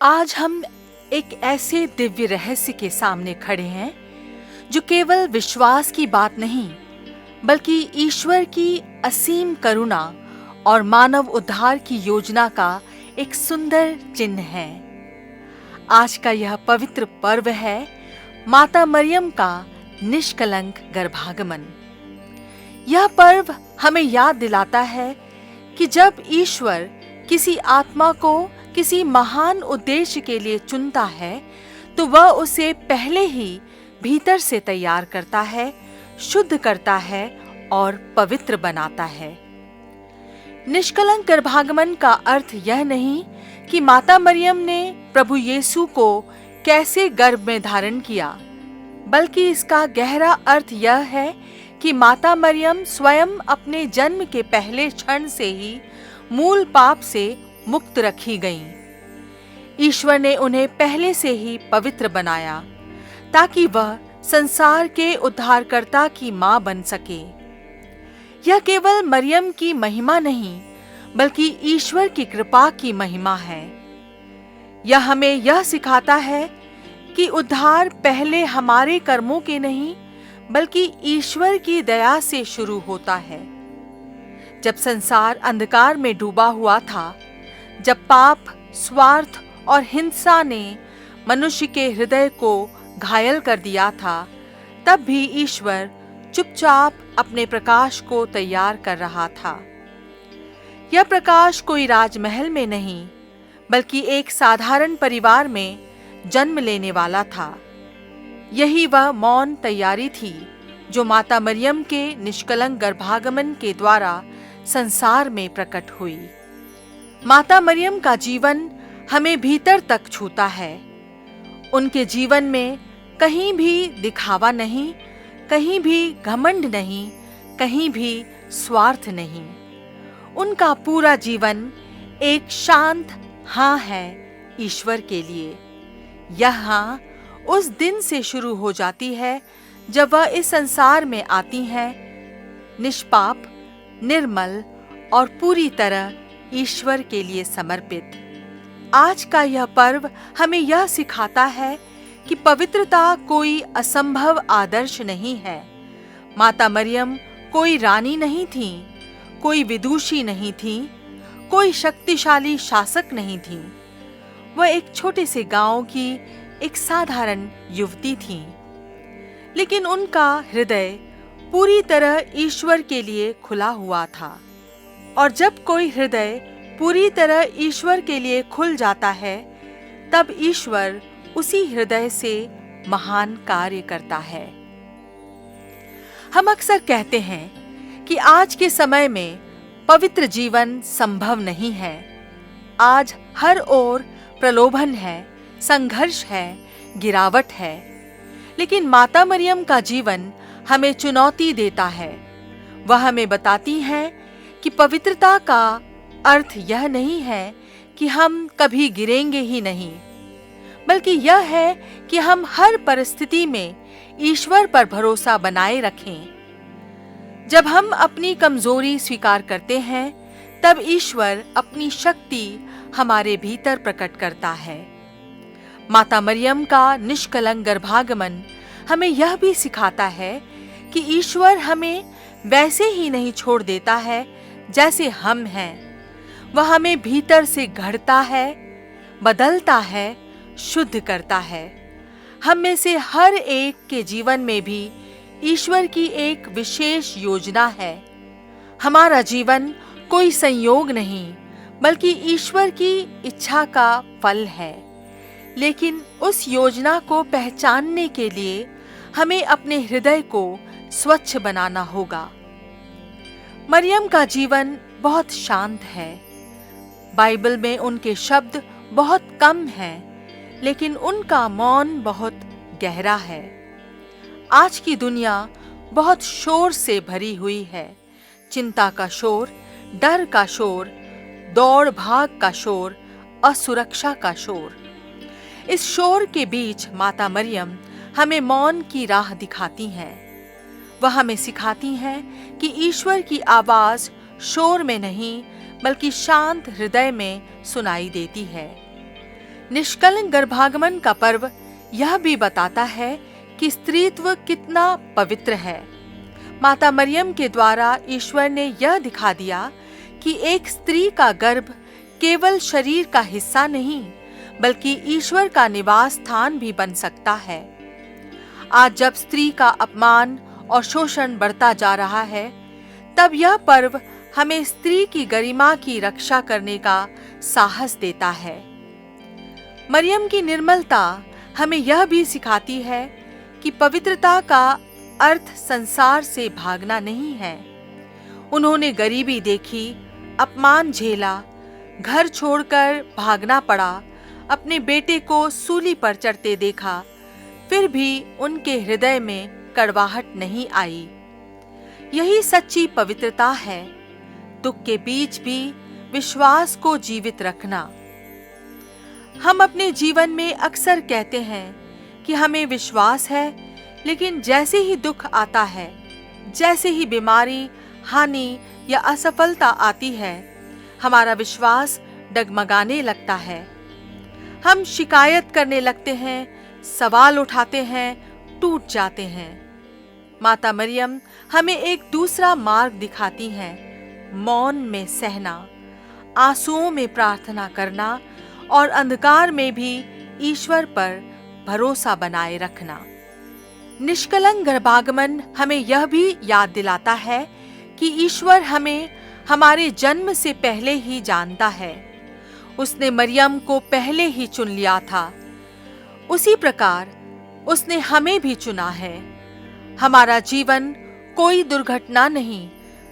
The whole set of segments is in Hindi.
आज हम एक ऐसे दिव्य रहस्य के सामने खड़े हैं जो केवल विश्वास की बात नहीं, बल्कि ईश्वर की असीम करुणा और मानव उद्धार की योजना का एक सुंदर चिन्ह है। आज का यह पवित्र पर्व है माता मरियम का निष्कलंक गर्भागमन। यह पर्व हमें याद दिलाता है कि जब ईश्वर किसी आत्मा को किसी महान उद्देश्य के लिए चुनता है, तो वह उसे पहले ही भीतर से तैयार करता है, शुद्ध करता है और पवित्र बनाता है। निष्कलंक गर्भागमन का अर्थ यह नहीं कि माता मरियम ने प्रभु यीशु को कैसे गर्भ में धारण किया, बल्कि इसका गहरा अर्थ यह है कि माता मरियम स्वयं अपने जन्म के पहले क्षण से ही मूल पाप से मुक्त रखी गईं। ईश्वर ने उन्हें पहले से ही पवित्र बनाया ताकि वह संसार के उद्धारकर्ता की मां बन सके। यह केवल मरियम की महिमा नहीं, बल्कि ईश्वर की कृपा की महिमा है। यह हमें यह सिखाता है कि उद्धार पहले हमारे कर्मों के नहीं, बल्कि ईश्वर की दया से शुरू होता है। जब संसार अंधकार में डूबा हुआ था, जब पाप, स्वार्थ और हिंसा ने मनुष्य के हृदय को घायल कर दिया था, तब भी ईश्वर चुपचाप अपने प्रकाश को तैयार कर रहा था। यह प्रकाश कोई राजमहल में नहीं, बल्कि एक साधारण परिवार में जन्म लेने वाला था। यही वह मौन तैयारी थी जो माता मरियम के निष्कलंक गर्भागमन के द्वारा संसार में प्रकट हुई। माता मरियम का जीवन हमें भीतर तक छूता है। उनके जीवन में कहीं भी दिखावा नहीं, कहीं भी घमंड नहीं, कहीं भी स्वार्थ नहीं। उनका पूरा जीवन एक शांत हाँ है ईश्वर के लिए। यह हाँ उस दिन से शुरू हो जाती है जब वह इस संसार में आती हैं, निष्पाप, निर्मल और पूरी तरह ईश्वर के लिए समर्पित। आज का यह पर्व हमें यह सिखाता है कि पवित्रता कोई असंभव आदर्श नहीं है। माता मरियम कोई रानी नहीं थी, कोई विदुषी नहीं थी, कोई शक्तिशाली शासक नहीं थी। वह एक छोटे से गांव की एक साधारण युवती थी, लेकिन उनका हृदय पूरी तरह ईश्वर के लिए खुला हुआ था। और जब कोई हृदय पूरी तरह ईश्वर के लिए खुल जाता है, तब ईश्वर उसी हृदय से महान कार्य करता है। हम अक्सर कहते हैं कि आज के समय में पवित्र जीवन संभव नहीं है। आज हर ओर प्रलोभन है, संघर्ष है, गिरावट है। लेकिन माता मरियम का जीवन हमें चुनौती देता है। वह हमें बताती हैं कि पवित्रता का अर्थ यह नहीं है कि हम कभी गिरेंगे ही नहीं, बल्कि यह है कि हम हर परिस्थिति में ईश्वर पर भरोसा बनाए रखें। जब हम अपनी कमजोरी स्वीकार करते हैं, तब ईश्वर अपनी शक्ति हमारे भीतर प्रकट करता है। माता मरियम का निष्कलंक गर्भागमन हमें यह भी सिखाता है कि ईश्वर हमें वैसे ही नहीं छोड़ देता है जैसे हम हैं। वह हमें भीतर से गढ़ता है, बदलता है, शुद्ध करता है। हम में से हर एक के जीवन में भी ईश्वर की एक विशेष योजना है। हमारा जीवन कोई संयोग नहीं, बल्कि ईश्वर की इच्छा का फल है। लेकिन उस योजना को पहचानने के लिए हमें अपने हृदय को स्वच्छ बनाना होगा। मरियम का जीवन बहुत शांत है। बाइबल में उनके शब्द बहुत कम हैं, लेकिन उनका मौन बहुत गहरा है। आज की दुनिया बहुत शोर से भरी हुई है। चिंता का शोर, डर का शोर, दौड़ भाग का शोर, असुरक्षा का शोर। इस शोर के बीच माता मरियम हमें मौन की राह दिखाती हैं। वह हमें सिखाती हैं कि ईश्वर की आवाज शोर में नहीं, बल्कि शांत हृदय में सुनाई देती है। निष्कलंक गर्भागमन का पर्व यह भी बताता है कि स्त्रीत्व कितना पवित्र है। माता मरियम के द्वारा ईश्वर ने यह दिखा दिया कि एक स्त्री का गर्भ केवल शरीर का हिस्सा नहीं, बल्कि ईश्वर का निवास स्थान भी बन सकता है। आज जब स्त्री का अपमान और शोषण बढ़ता जा रहा है, तब यह पर्व हमें स्त्री की गरिमा की रक्षा करने का साहस देता है। मरियम की निर्मलता हमें यह भी सिखाती है कि पवित्रता का अर्थ संसार से भागना नहीं है। उन्होंने गरीबी देखी, अपमान झेला, घर छोड़कर भागना पड़ा, अपने बेटे को सूली पर चढ़ते देखा, फिर भी उनके हृदय में कड़वाहट नहीं आई। यही सच्ची पवित्रता है, दुख के बीच भी विश्वास को जीवित रखना। हम अपने जीवन में अक्सर कहते हैं कि हमें विश्वास है, लेकिन जैसे ही दुख आता है, जैसे ही बीमारी, हानि या असफलता आती है, हमारा विश्वास डगमगाने लगता है। हम शिकायत करने लगते हैं, सवाल उठाते हैं, टूट जाते हैं। माता मरियम हमें एक दूसरा मार्ग दिखाती हैं, मौन में सहना, आंसुओं में प्रार्थना करना और अंधकार में भी ईश्वर पर भरोसा बनाए रखना। निष्कलंक गर्भागमन हमें यह भी याद दिलाता है कि ईश्वर हमें हमारे जन्म से पहले ही जानता है। उसने मरियम को पहले ही चुन लिया था। उसी प्रकार उसने हमें भी चुना है। हमारा जीवन कोई दुर्घटना नहीं,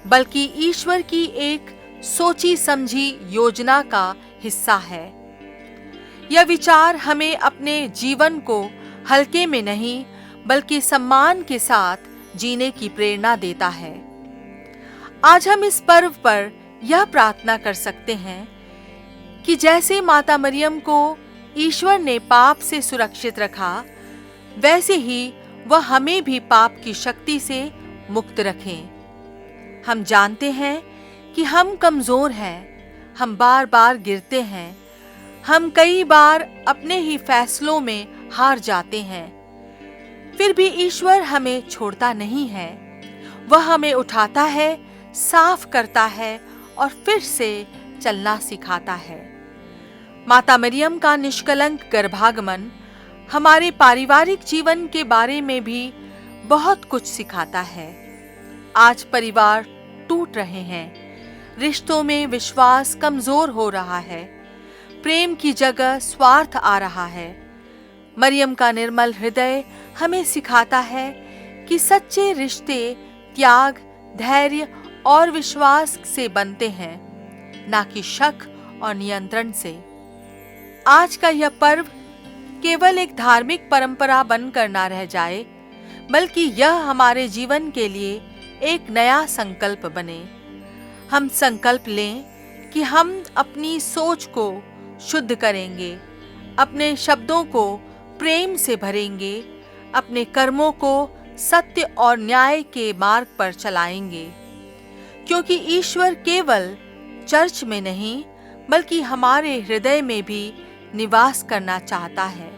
बल्कि ईश्वर की एक सोची समझी योजना का हिस्सा है। यह विचार हमें अपने जीवन को हल्के में नहीं, बल्कि सम्मान के साथ जीने की प्रेरणा देता है। आज हम इस पर्व पर यह प्रार्थना कर सकते हैं कि जैसे माता मरियम को ईश्वर ने पाप से सुरक्षित रखा, वैसे ही वह हमें भी पाप की शक्ति से मुक्त रखें। हम जानते हैं कि हम कमजोर हैं, हम बार बार गिरते हैं, हम कई बार अपने ही फैसलों में हार जाते हैं। फिर भी ईश्वर हमें छोड़ता नहीं है। वह हमें उठाता है, साफ करता है और फिर से चलना सिखाता है। माता मरियम का निष्कलंक गर्भागमन हमारे पारिवारिक जीवन के बारे में भी बहुत कुछ सिखाता है। आज परिवार टूट रहे हैं, रिश्तों में विश्वास कमजोर हो रहा है, प्रेम की जगह स्वार्थ आ रहा है। मरियम का निर्मल हृदय हमें सिखाता है कि सच्चे रिश्ते त्याग, धैर्य और विश्वास से बनते हैं, ना कि शक और नियंत्रण से। आज का यह पर्व केवल एक धार्मिक परंपरा बनकर ना रह जाए, बल्कि यह हमारे जीवन के लिए एक नया संकल्प बने। हम संकल्प लें कि हम अपनी सोच को शुद्ध करेंगे, अपने शब्दों को प्रेम से भरेंगे, अपने कर्मों को सत्य और न्याय के मार्ग पर चलाएंगे, क्योंकि ईश्वर केवल चर्च में नहीं, बल्कि हमारे हृदय में भी निवास करना चाहता है।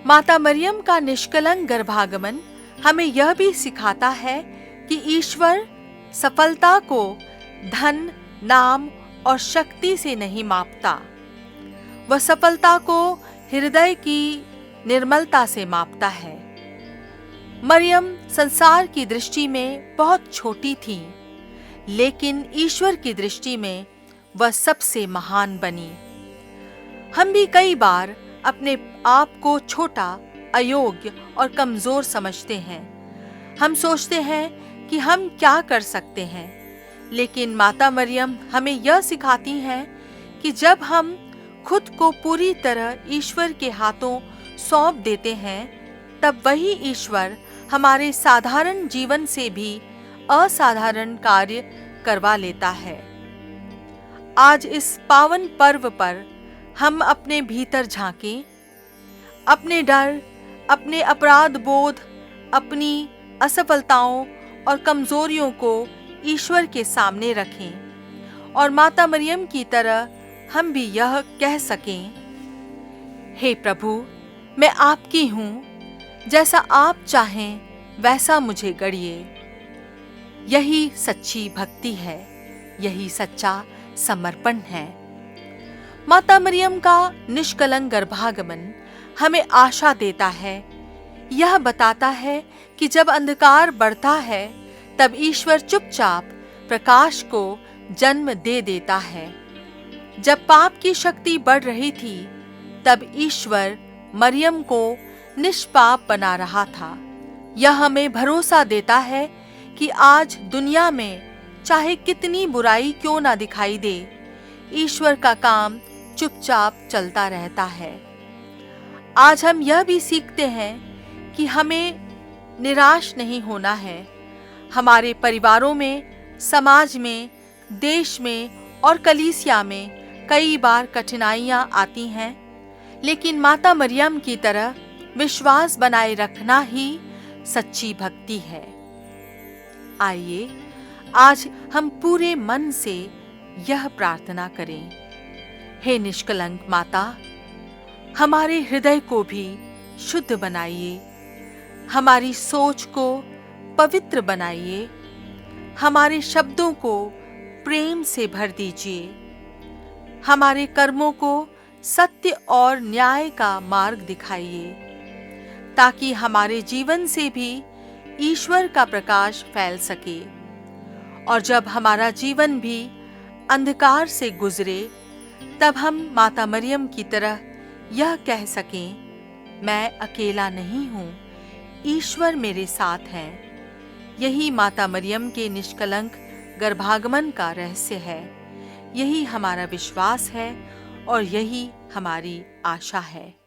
माता मरियम का निष्कलंक गर्भागमन हमें यह भी सिखाता है कि ईश्वर सफलता को धन, नाम और शक्ति से नहीं मापता। वह सफलता को हृदय की निर्मलता से मापता है। मरियम संसार की दृष्टि में बहुत छोटी थी, लेकिन ईश्वर की दृष्टि में वह सबसे महान बनी। हम भी कई बार अपने आप को छोटा, अयोग्य और कमजोर समझते हैं। हम सोचते हैं कि हम क्या कर सकते हैं, लेकिन माता मरियम हमें यह सिखाती हैं कि जब हम खुद को पूरी तरह ईश्वर के हाथों सौंप देते हैं, तब वही ईश्वर हमारे साधारण जीवन से भी असाधारण कार्य करवा लेता है। आज इस पावन पर्व पर हम अपने भीतर झांकें, अपने डर, अपने अपराध बोध, अपनी असफलताओं और कमजोरियों को ईश्वर के सामने रखें और माता मरियम की तरह हम भी यह कह सकें, हे प्रभु, मैं आपकी हूँ, जैसा आप चाहें वैसा मुझे गढ़िए। यही सच्ची भक्ति है, यही सच्चा समर्पण है। माता मरियम का निष्कलंक गर्भागमन हमें आशा देता है। यह बताता है कि जब अंधकार बढ़ता है तब ईश्वर चुपचाप प्रकाश को जन्म दे देता है। जब पाप की शक्ति बढ़ रही थी तब ईश्वर मरियम को निष्पाप बना रहा था। यह हमें भरोसा देता है कि आज दुनिया में चाहे कितनी बुराई क्यों ना दिखाई दे, ईश्वर का काम चुपचाप चलता रहता है। आज हम यह भी सीखते हैं कि हमें निराश नहीं होना है। हमारे परिवारों में, समाज में, देश में और कलीसिया में कई बार कठिनाइयां आती हैं, लेकिन माता मरियम की तरह विश्वास बनाए रखना ही सच्ची भक्ति है। आइए आज हम पूरे मन से यह प्रार्थना करें। हे निष्कलंक माता, हमारे हृदय को भी शुद्ध बनाइए, हमारी सोच को पवित्र बनाइए, हमारे शब्दों को प्रेम से भर दीजिए, हमारे कर्मों को सत्य और न्याय का मार्ग दिखाइए, ताकि हमारे जीवन से भी ईश्वर का प्रकाश फैल सके। और जब हमारा जीवन भी अंधकार से गुजरे तब हम माता मरियम की तरह यह कह सकें, मैं अकेला नहीं हूँ, ईश्वर मेरे साथ है। यही माता मरियम के निष्कलंक गर्भागमन का रहस्य है। यही हमारा विश्वास है और यही हमारी आशा है।